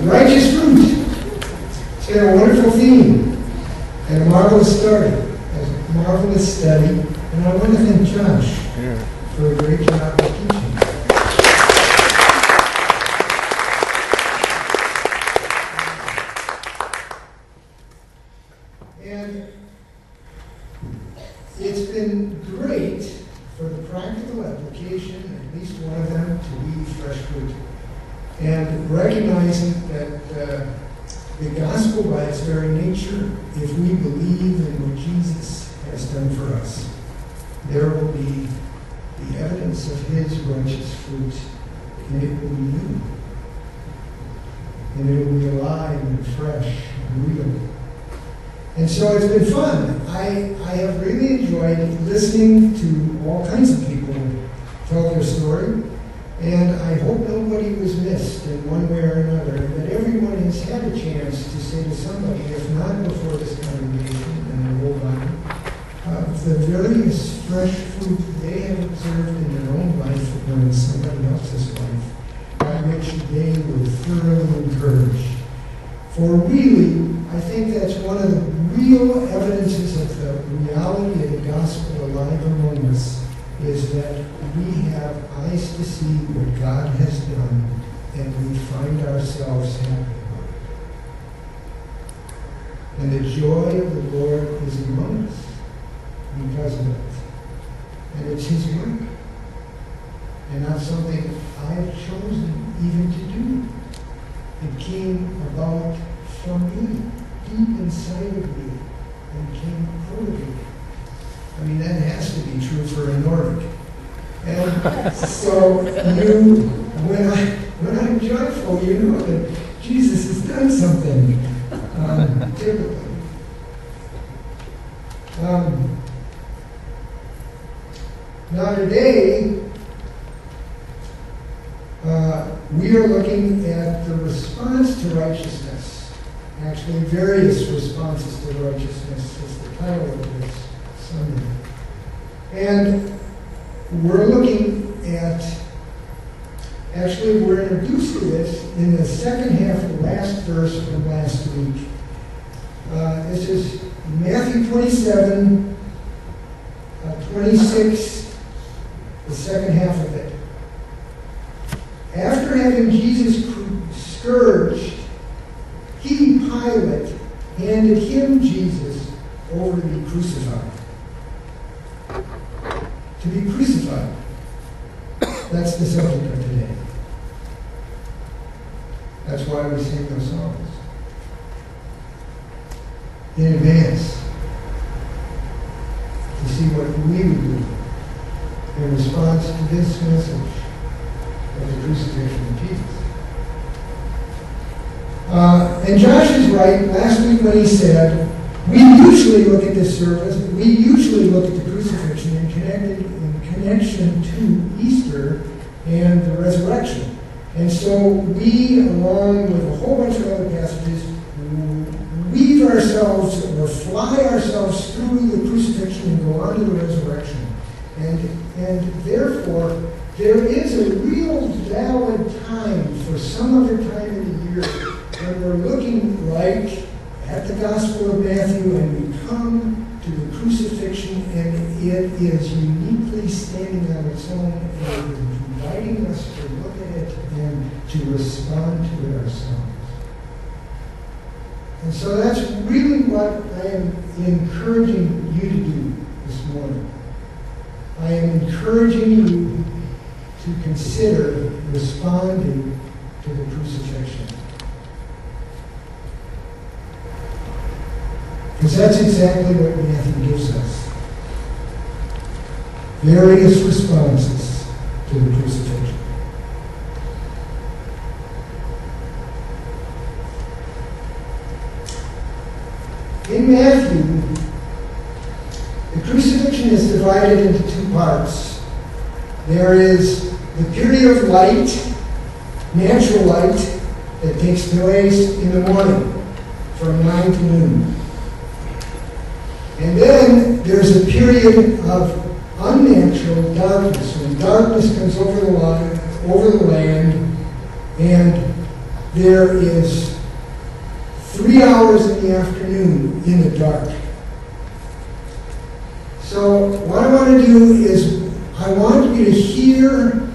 Righteous fruit. It's got a wonderful theme and a marvelous story, a marvelous study. And I want to thank Josh for a great job of teaching. And it's been great for the practical application, at least one of them, to be fresh fruit. And recognizing that the gospel by its very nature, if we believe in what Jesus has done for us, there will be the evidence of his righteous fruit, and it will be new. And it will be alive and fresh and real. And so it's been fun. I have really enjoyed listening to all kinds of people tell their story, and I hope nobody was missed in one way or another, and that everyone has had a chance to say to somebody, if not before this congregation and the whole body, the various fresh fruit they have observed in their own life or in somebody else's life, by which they were thoroughly encouraged. For really, I think that's one of the real evidences of the reality of the gospel alive among us, is that we have eyes to see what God has done, and we find ourselves happy about it. And the joy of the Lord is among us because of it. And it's his work, and not something I've chosen even to do. It came about from me, deep inside of me, and came out of me. I mean, that has to be true for a Nordic. And so when I'm joyful, you know that Jesus has done something, typically. Now today, we are looking at the response to righteousness. Actually, various responses to righteousness is the title of this Sunday. And we're looking at, actually we're introduced to this in the second half of the last verse from last week. This is Matthew 27, 26, the second half of it. After having Jesus scourged, he, Pilate, handed him, Jesus, over to be crucified. To be crucified. That's the subject of today. That's why we sing those songs in advance, to see what we would do in response to this message of the crucifixion of Jesus. And Josh is right. Last week when he said, we usually look at this service, we usually look at the crucifixion in connection to Easter and the resurrection. And so we, along with a whole bunch of other passages, weave ourselves or fly ourselves through the crucifixion and go on to the resurrection. And therefore, there is a real valid time for some other time of the year when we're looking like at the Gospel of Matthew and we come to the crucifixion, and it is uniquely standing on its own and inviting us to look at it and to respond to it ourselves. And so that's really what I am encouraging you to do this morning. I am encouraging you to consider responding to the crucifixion. Because that's exactly what Matthew gives us. Various responses to the crucifixion. In Matthew, the crucifixion is divided into two parts. There is the period of light, natural light, that takes place in the morning from 9 to noon. And then there's a period of unnatural darkness, when darkness comes over the land, and there is 3 hours in the afternoon in the dark. So what I want to do is I want you to hear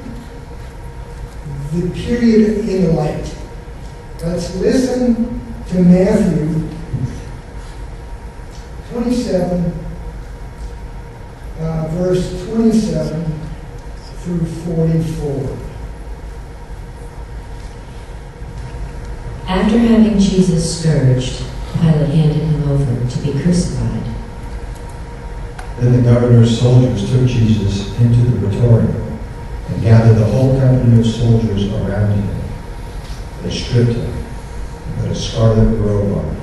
the period in the light. Let's listen to Matthew 27, verse 27 through 44. After having Jesus scourged, Pilate handed him over to be crucified. Then the governor's soldiers took Jesus into the praetorium and gathered the whole company of soldiers around him. They stripped him and put a scarlet robe on him,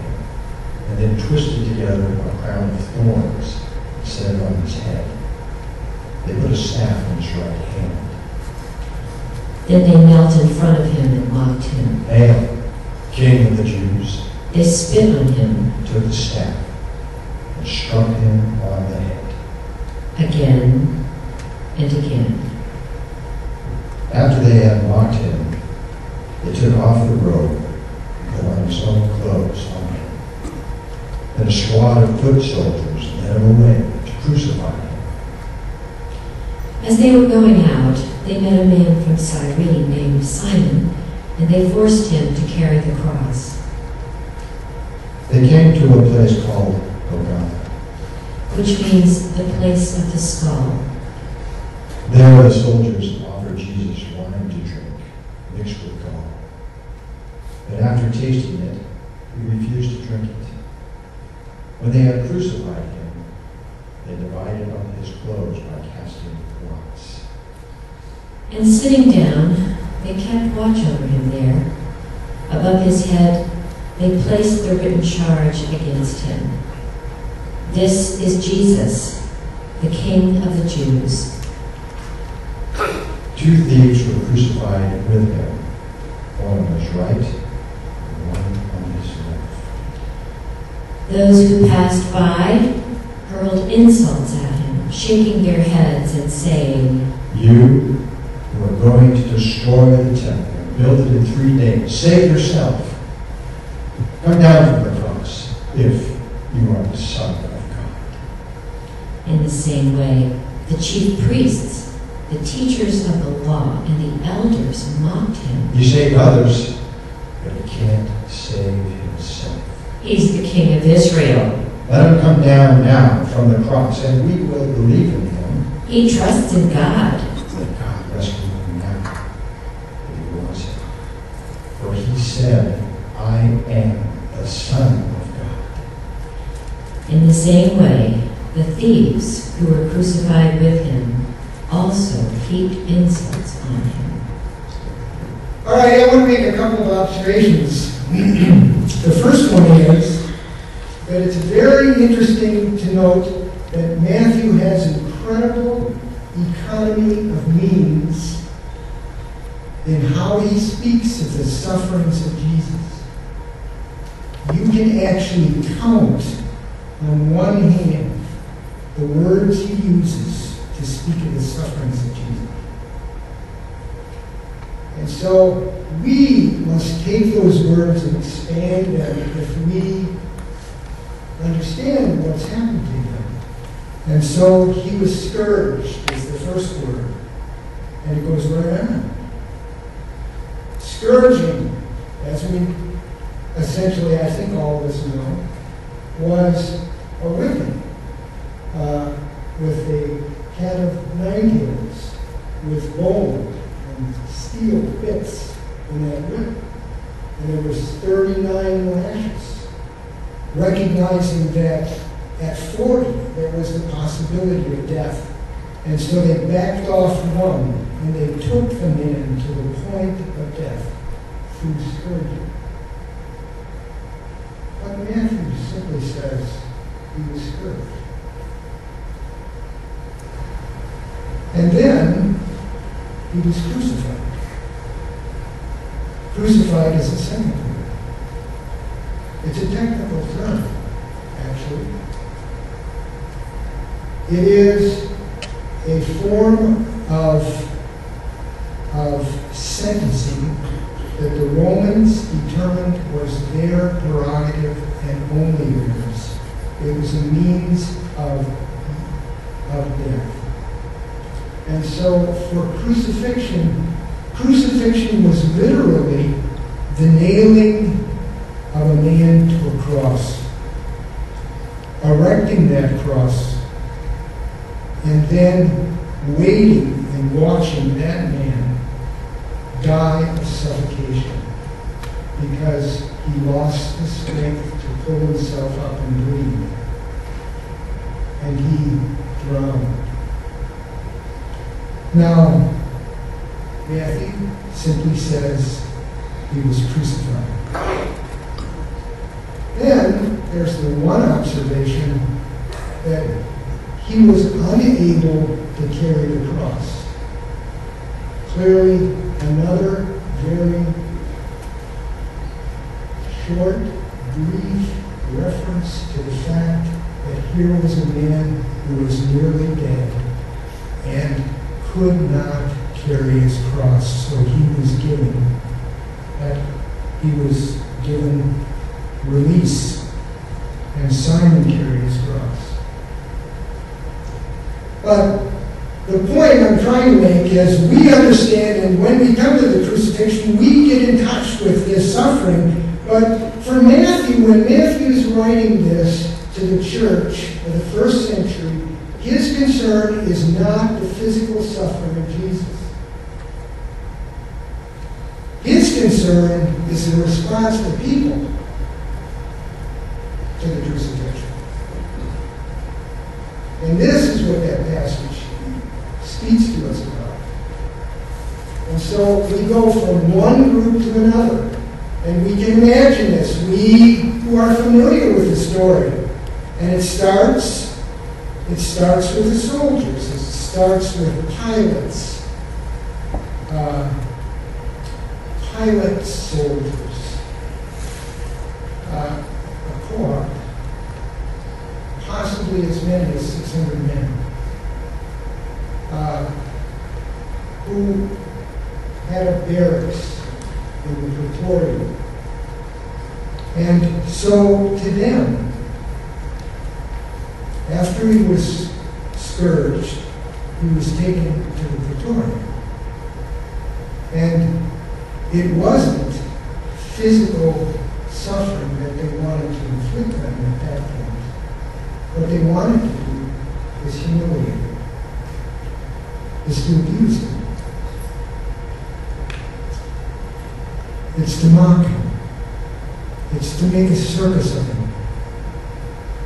and then twisted together a crown of thorns and set it on his head. They put a staff in his right hand. Then they knelt in front of him and mocked him. Hail, King of the Jews! They spit on him Took the staff and struck him on the head. again and again. After they had mocked him, they took off the robe and put on his own clothes on him. Then a squad of foot soldiers led him away to crucify him. As they were going out, they met a man from Cyrene named Simon, and they forced him to carry the cross. They came to a place called Golgotha. Which means the place of the skull. There the soldiers offered Jesus wine to drink, mixed with gall. But after tasting it, he refused to drink it. When they had crucified him, they divided up his clothes by casting lots. And sitting down, they kept watch over him there. Above his head, they placed the written charge against him. This is Jesus, the King of the Jews. 2 thieves were crucified with him, one on his right and one on his left. Those who passed by hurled insults at him, shaking their heads and saying, You who are going to destroy the temple and build it in 3 days, save yourself. Come down from the cross if you are the Son of God. In the same way, the chief priests, the teachers of the law, and the elders mocked him. He saved others, but he can't save himself. He's the King of Israel. Let him come down now from the cross, and we will believe in him. He trusts in God. Let God rescue him now, if he wants him. For he said, I am the Son of God. In the same way, the thieves who were crucified with him also heaped insults on him. All right, I want to make a couple of observations. The first one is that it's very interesting to note that Matthew has incredible economy of means in how he speaks of the sufferings of Jesus. You can actually count on one hand the words he uses to speak of the sufferings of Jesus. And so we must take those words and expand them if we understand what's happened to him. And so he was scourged is the first word. And it goes right on. Scourging, as we essentially, I think all of us know, was a whipping with a cat of 9 tails, with gold and steel bits in that whip. And there was 39 lashes, recognizing that at 40 there was the possibility of death. And so they backed off one, and they took the man to the point of death through scourging. But Matthew simply says he was scourged. And then he was crucified. Crucified is a second word. It's a technical term, actually. It is a form of sentencing that the Romans determined was their prerogative and only theirs. It was a means of death. And so for crucifixion was literally the nailing of a man to a cross, erecting that cross, and then waiting and watching that man die of suffocation because he lost the strength to pull himself up and breathe. And he drowned. Now, Matthew simply says he was crucified. Then there's the one observation that he was unable to carry the cross. Clearly, another very short, brief reference to the fact that here was a man who was nearly dead and could not carry his cross, so he was given release, and Simon carried his cross. But the point I'm trying to make is we understand, and when we come to the crucifixion, we get in touch with his suffering. But for Matthew, when Matthew is writing this to the church of the first century, his concern is not the physical suffering of Jesus. His concern is the response of the people to the crucifixion. And this is what that passage speaks to us about. And so we go from one group to another. And we can imagine this, we who are familiar with the story. And it starts with the soldiers. It starts with Pilate's soldiers. A cohort, possibly as many as 600 men, who had a barracks in the Praetorium. And so to them, after he was scourged, he was taken to the Praetorium. And it wasn't physical suffering that they wanted to inflict on him at that point. What they wanted to do is humiliate him, is to abuse him. It's to mock him. It's to make a circus of him.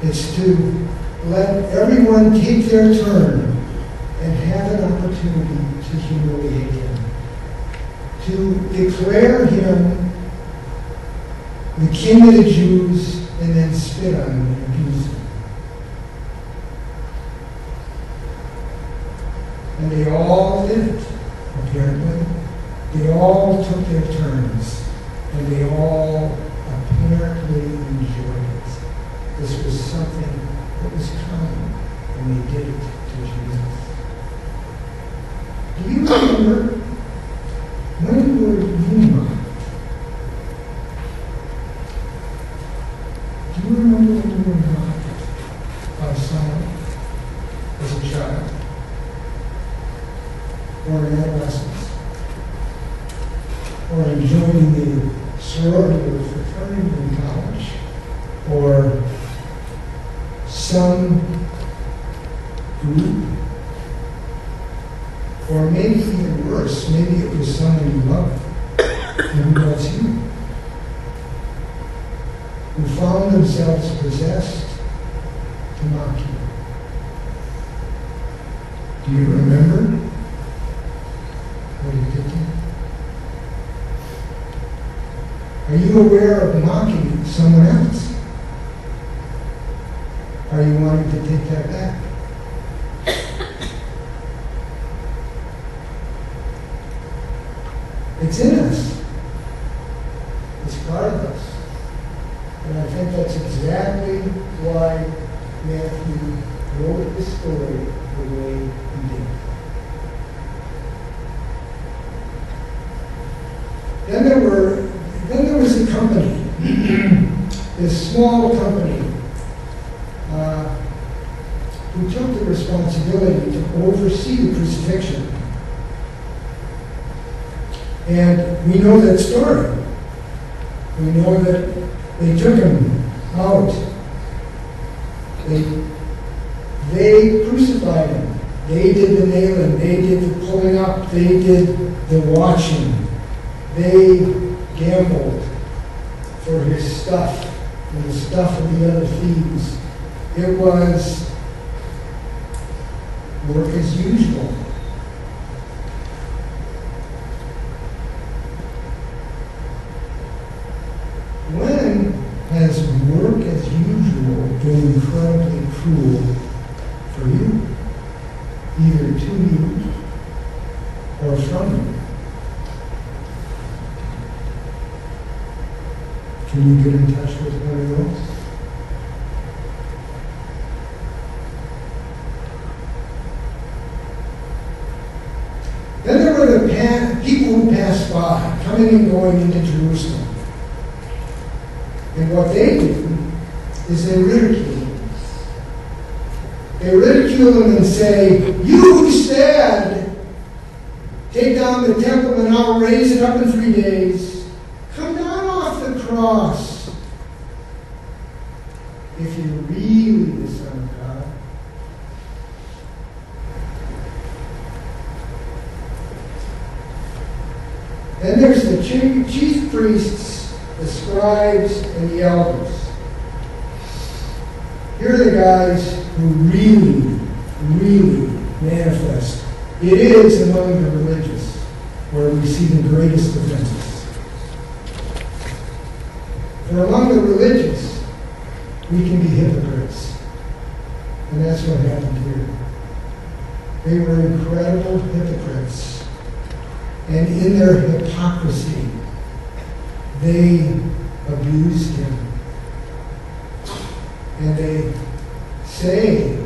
It's to let everyone take their turn and have an opportunity to humiliate him. To declare him the King of the Jews and then spit on him and abuse him. And they all did it, apparently. They all took their turns. And they all apparently enjoyed it. This was something that was common, and they did it to Jesus. Do you remember when were you mocked? Do you remember when you were mocked by someone as a child or an adolescent? Or in joining the sorority or fraternity in college, or some group, or maybe even worse, maybe it was someone you loved and who loves you, who found themselves possessed to mock you. Do you remember what he did to you? Are you aware of mocking someone else? Are you wanting to take that back? It's in us. It's part of us. And I think that's exactly why Matthew wrote the story the way he did. Then there were company, this small company, who took the responsibility to oversee the crucifixion. And we know that story. We know that they took him out. They crucified him. They did the nailing. They did the pulling up. They did the watching. They gambled for his stuff and the stuff of the other thieves. It was work as usual. When has work as usual been incredibly cruel for you? Either to you or from you? Can you get in touch with one of those? Then there were the people who passed by, coming and going into Jerusalem. And what they do is they ridicule him. They ridicule him and say, "You who said, take down the temple and I'll raise it up in 3 days, come down off the cross if you're really the Son of God." Then there's the chief priests, the scribes, and the elders. Here are the guys who really, really manifest. It is among the religious where we see the greatest offenses. For among the religious, we can be hypocrites. And that's what happened here. They were incredible hypocrites. And in their hypocrisy, they abused him. And they say,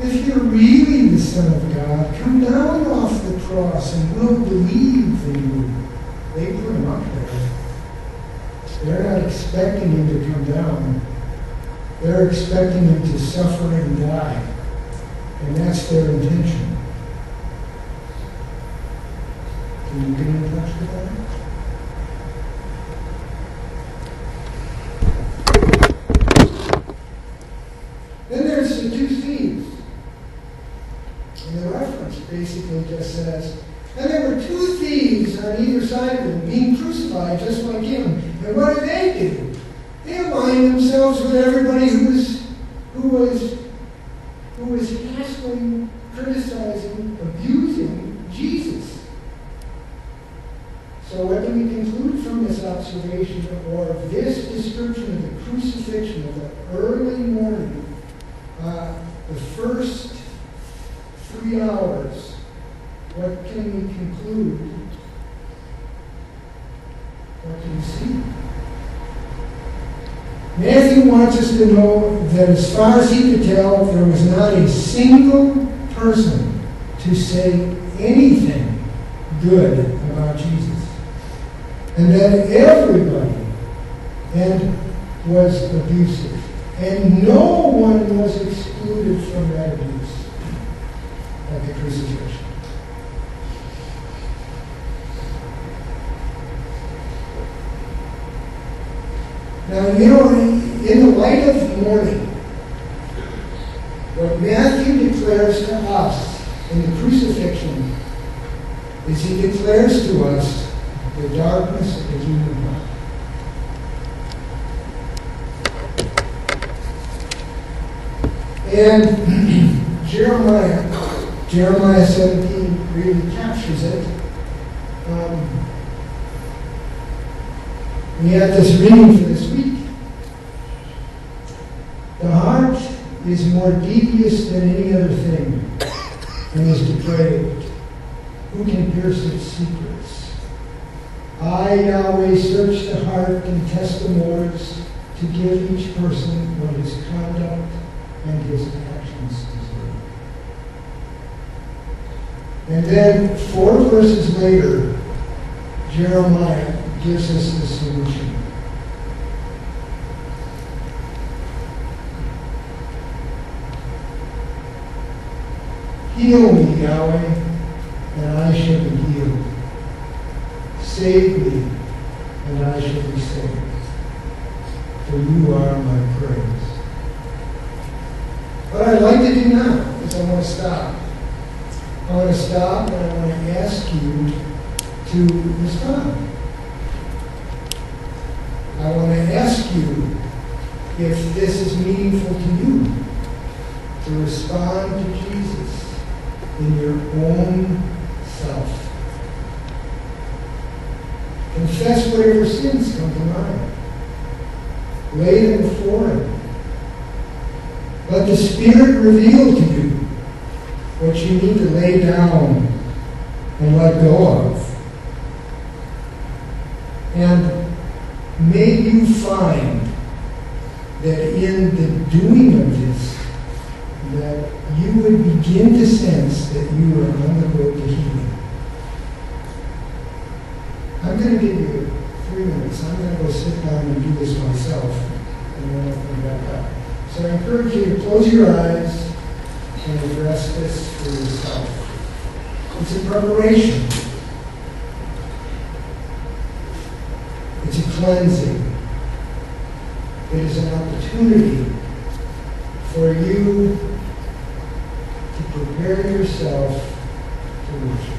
"If you're really the Son of God, come down off the cross and we'll believe in you." They put him up there. They're not expecting him to come down. They're expecting him to suffer and die. And that's their intention. Can you get in touch with that? Then there's the two thieves. And the reference basically just says, and there were two thieves on either side of him being crucified just like him. And what did they do? They aligned themselves with everybody who was hassling, criticizing, abusing Jesus. So what do we conclude from this observation or this description of the crucifixion of the early morning? The first 3 hours, what can we conclude? What can we see? Matthew wants us to know that as far as he could tell, there was not a single person to say anything good about Jesus. And that everybody was abusive. And no one was excluded from that abuse at the crucifixion. Now, in the light of morning, what Matthew declares to us in the crucifixion is he declares to us the darkness of the human heart. And Jeremiah 17 really captures it. We had this reading for this week. The heart is more devious than any other thing and is depraved. Who can pierce its secrets? I, Yahweh, search the heart and test the motives to give each person what his conduct and his actions deserve. And then 4 verses later, Jeremiah gives us the solution. Heal me, Yahweh, and I shall be healed. Save me, and I shall be saved. For you are my praise. What I'd like to do now is I want to stop. I want to stop and I want to ask you to respond. I want to ask you if this is meaningful to you, to respond to Jesus in your own self. Confess whatever sins come to mind. Lay them before Him. Let the Spirit reveal to you what you need to lay down and let go of. And may you find that in the doing of this, that you would begin to sense that you are on the road to healing. I'm going to give you 3 minutes. I'm going to go sit down and do this myself, and then I'll come back up. So I encourage you to close your eyes and address this for yourself. It's a preparation. It's a cleansing. It is an opportunity for you to prepare yourself to worship.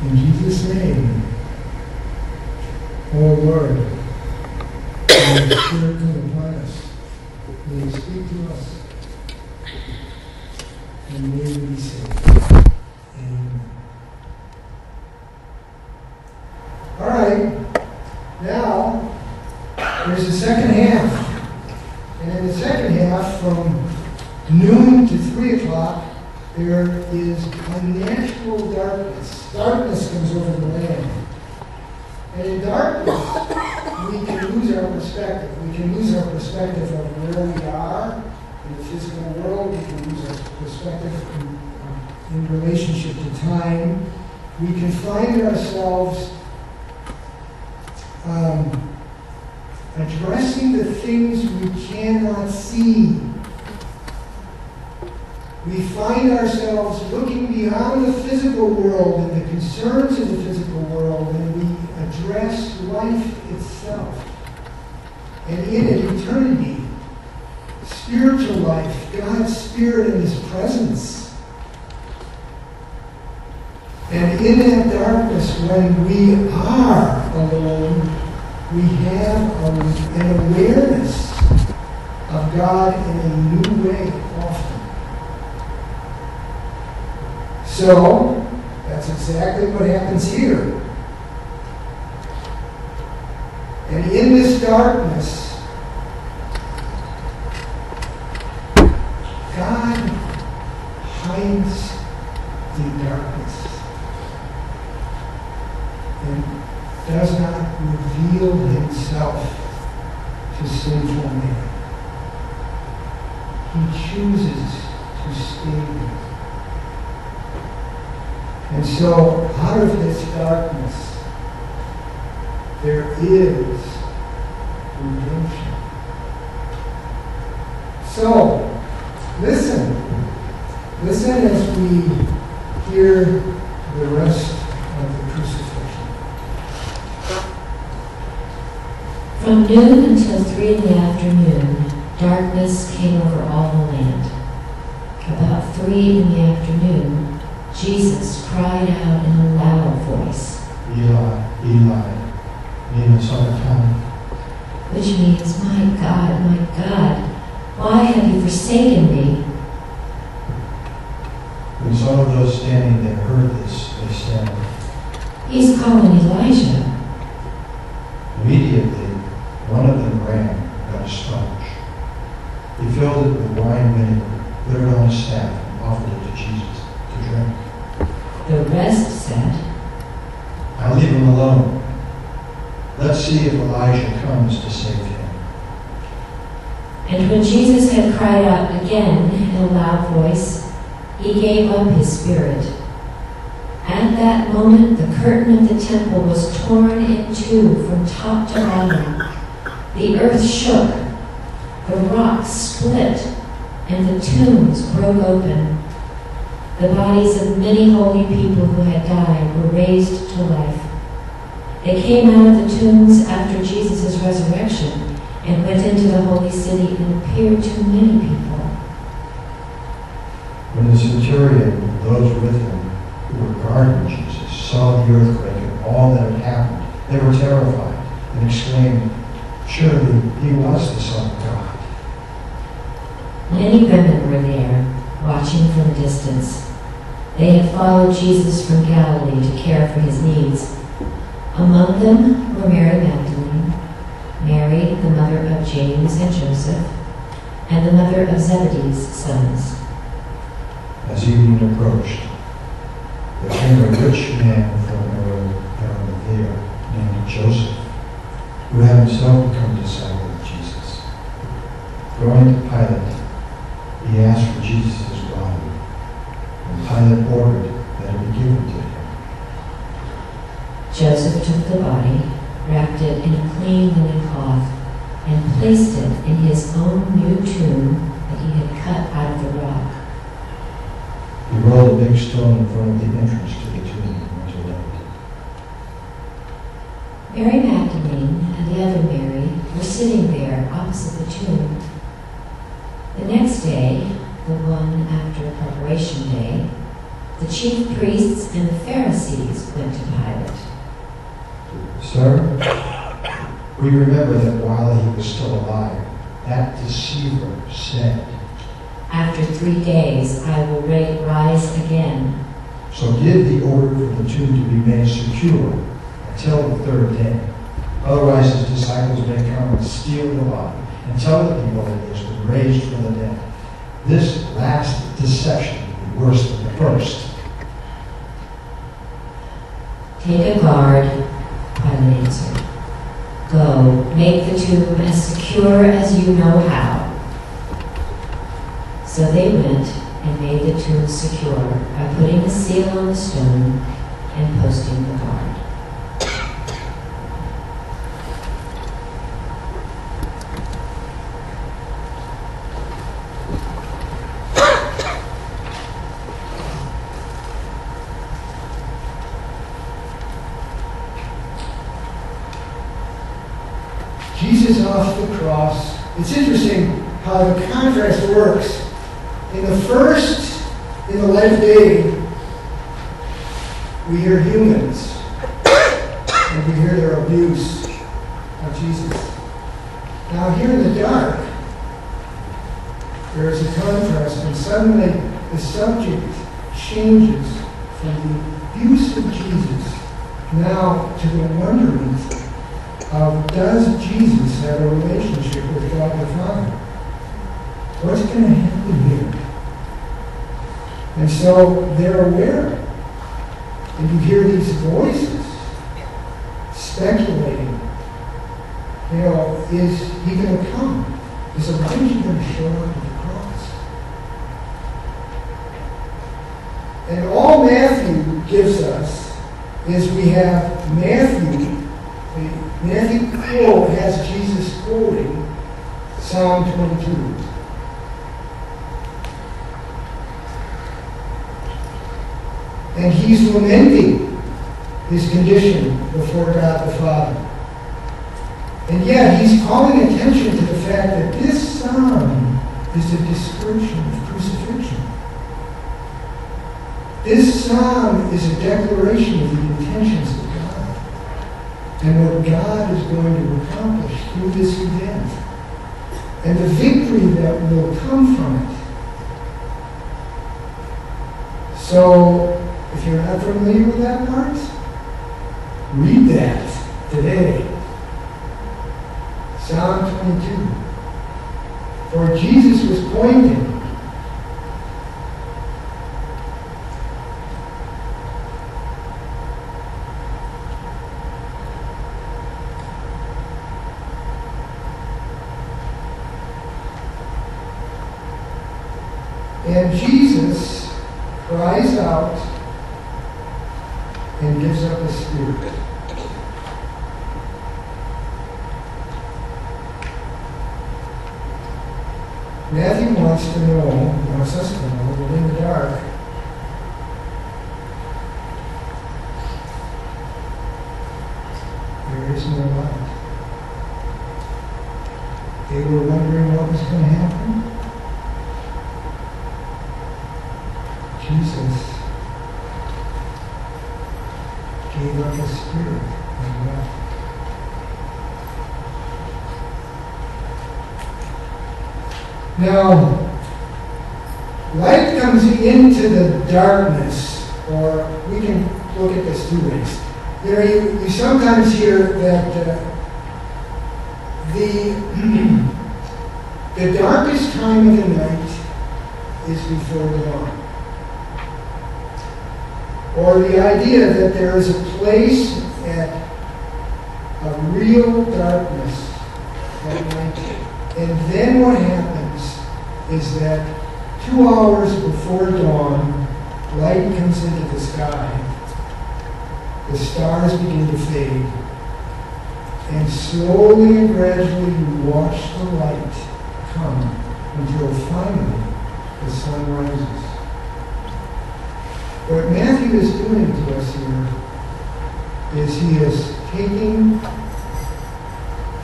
In Jesus' name, O Lord, may the Spirit come upon us. May He speak to us. And may we be saved. Amen. All right. Now, there's the second half. And in the second half, from noon to 3 o'clock, there is unnatural darkness. Darkness comes over the land. And in darkness, we can lose our perspective. We can lose our perspective of where we are in the physical world. We can lose our perspective in relationship to time. We can find ourselves addressing the things we cannot see. We find ourselves looking beyond the physical world and the concerns of the physical world, and we address life itself. And in it, eternity, spiritual life, God's Spirit in His presence. And in that darkness, when we are alone, we have an awareness of God in a new way often. So, that's exactly what happens here. And in this darkness, and does not reveal himself to sinful man. He chooses to stay there. And so, out of this darkness, there is redemption. So, listen. Listen as we hear the rest of the crucifixion. From noon until 3 in the afternoon, darkness came over all the land. About 3 in the afternoon, Jesus cried out in a loud voice, Eli, Eli, lema sabachthani, which means, my God, why have you forsaken me? When some of those standing there heard this, they said, He's calling Elijah. Immediately, one of them ran and got a sponge. He filled it with wine vinegar, put it on a staff, and offered it to Jesus to drink. The rest said, I'll leave him alone. Let's see if Elijah comes to save him. And when Jesus had cried out again in a loud voice, he gave up his spirit. At that moment, the curtain of the temple was torn in two from top to bottom. The earth shook, the rocks split, and the tombs broke open. The bodies of many holy people who had died were raised to life. They came out of the tombs after Jesus' resurrection and went into the holy city and appeared to many people. When the centurion and those with him who were guarding Jesus saw the earthquake and all that had happened, they were terrified and exclaimed, Surely he was the Son of God. Many women were there, watching from a distance. They had followed Jesus from Galilee to care for his needs. Among them were Mary Magdalene, Mary, the mother of James and Joseph, and the mother of Zebedee's sons. As evening approached, there came a rich man from Arimathea named Joseph, who had himself become a disciple of Jesus. Going to Pilate, he asked for Jesus' body, and Pilate ordered that it be given to him. Joseph took the body, wrapped it in a clean linen cloth, and placed it in his own new tomb that he had cut out of the rock. He rolled a big stone in front of the entrance to the tomb and went away. Mary Magdalene and the other Mary were sitting there opposite the tomb. The next day, the one after Preparation Day, the chief priests and the Pharisees went to Pilate. Sir, we remember that while he was still alive, that deceiver said, After 3 days, I will rise again. So give the order for the tomb to be made secure until the third day. Otherwise his disciples may come and steal the body and tell the people that he has been raised from the dead. This last deception will be worse than the first. Take a guard, Pilate answered. Go, make the tomb as secure as you know how. So they went and made the tomb secure by putting a seal on the stone and posting the guard. Jesus off the cross. It's interesting how the contrast works. In the light of day, we hear humans, and we hear their abuse of Jesus. Now here in the dark, there is a contrast, and suddenly the subject changes from the abuse of Jesus now to the wonderment of, does Jesus have a relationship with God the Father? What's going to happen here? And so they're aware. And you hear these voices. speculating, is he going to come? Is Elijah going to show up at the cross? And all Matthew gives us is we have Matthew quote has Jesus quoting Psalm 22. And he's lamenting his condition before God the Father. And yet he's calling attention to the fact that this psalm is a description of crucifixion. This psalm is a declaration of the intentions of God and what God is going to accomplish through this event and the victory that will come from it. So, if you're not familiar with that part, read that today. Psalm 22. For Jesus was pointing and Jesus cries out and gives up his spirit. Matthew wants us to know that in the dark, there is no light. They were wondering what was going to happen. Jesus gave up his spirit and left. Now, light comes into the darkness, or we can look at this two ways. You sometimes hear that the darkest time of the night is before dawn. Or the idea that there is a place of real darkness at night. And then what happens is that 2 hours before dawn, light comes into the sky. The stars begin to fade. And slowly and gradually you watch the light come until finally the sun rises. What Matthew is doing to us here is he is taking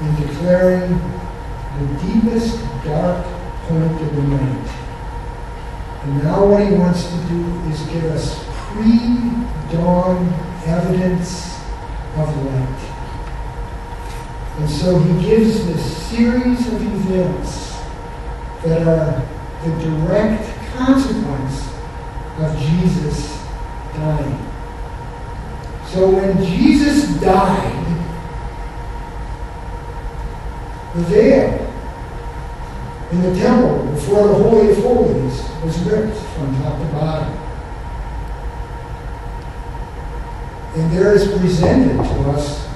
and declaring the deepest dark point of the night. And now what he wants to do is give us pre-dawn evidence of light. And so he gives this series of events that are the direct consequence of Jesus dying. So when Jesus died, the veil in the temple before the Holy of Holies was ripped from top to bottom. And there is presented to us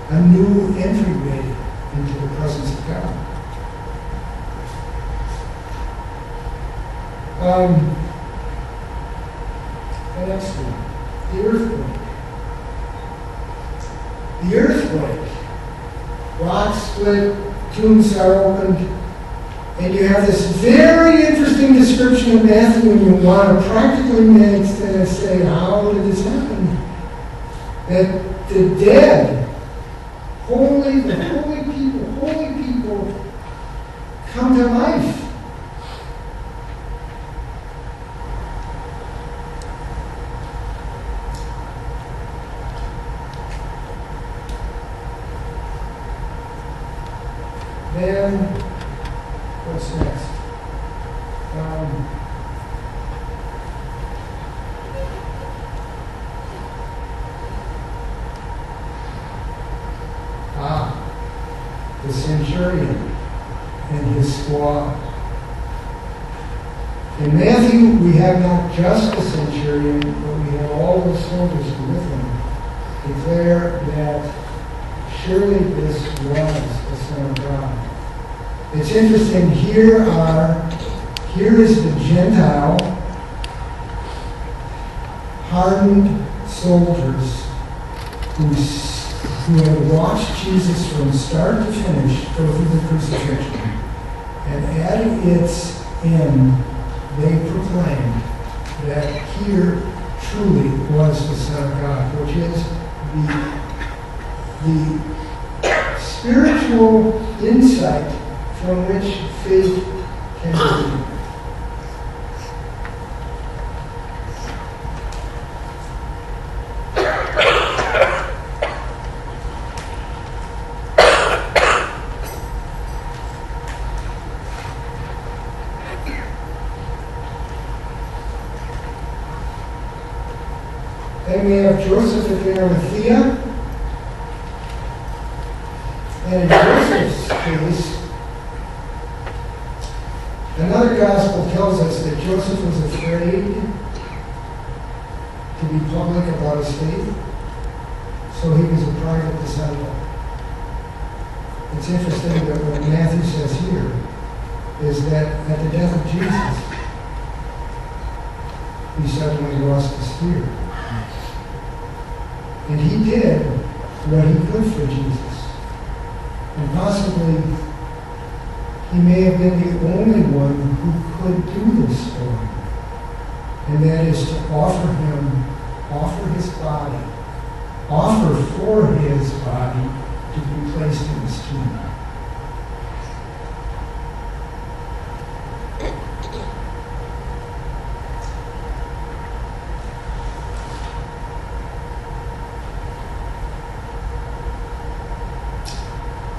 a new entryway into the presence of God. The next one, the earthquake. The earthquake. Rocks split, tombs are opened, and you have this very interesting description of Matthew, and you want to practically say, how did this happen? That the dead, the holy people come to life. Then, what's next? The centurion and his squad. In Matthew, we have not just the centurion, but we have all the soldiers who with him declare that surely this was the Son of God. It's interesting, here is the Gentile, hardened soldiers who had watched Jesus from start to finish go through the crucifixion. And at its end, they proclaimed that here truly was the Son of God, which is the spiritual insight from which faith can be. Then we have Joseph of Arimathea. And in Joseph's case, another gospel tells us that Joseph was afraid to be public about his faith, so he was a private disciple. It's interesting that what Matthew says here is that at the death of Jesus, he suddenly lost his fear. And he did what he could for Jesus. And possibly he may have been the only one who could do this for him. And that is to offer his body, offer for his body to be placed in his tomb.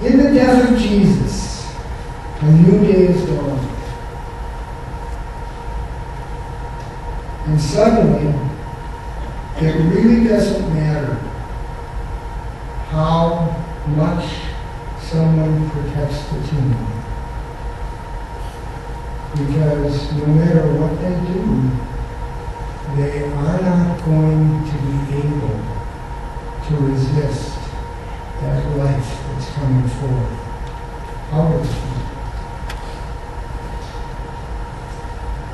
In the death of Jesus, a new day is dawned. And suddenly, it really doesn't matter how much someone protects the tomb. Because no matter what they do, they are not going to be able to resist that life that's coming forward out of them.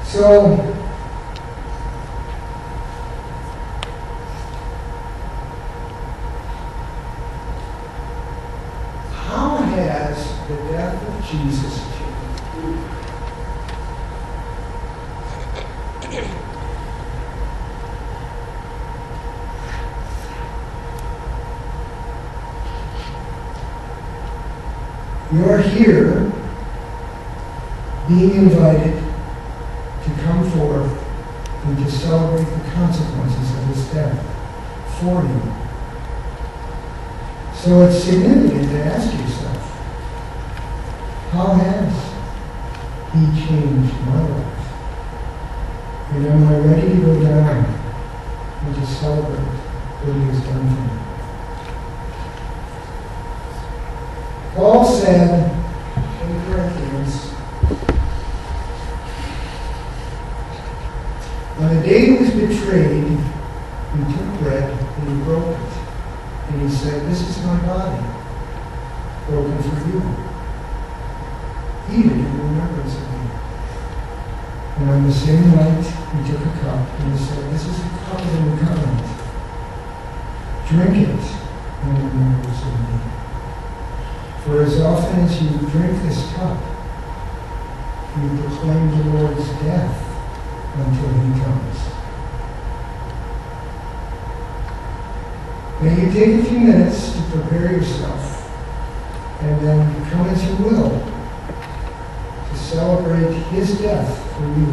So, how has the death of Jesus changed? You're here being invited to come forth and to celebrate the consequences of his death for you. So it's significant to ask yourself, how has he changed my life? And am I ready to go down and to celebrate what he has done for me? Paul said in Corinthians, on the day he was betrayed, he took bread and he broke it. And he said, "This is my body, broken for you. Eat it in remembrance of me." And on the same night, he took a cup and he said, "This is the cup of the new covenant. Drink it in remembrance of me. For as often as you drink this cup, you proclaim the Lord's death until he comes." May you take a few minutes to prepare yourself, and then come as you will to celebrate his death for you.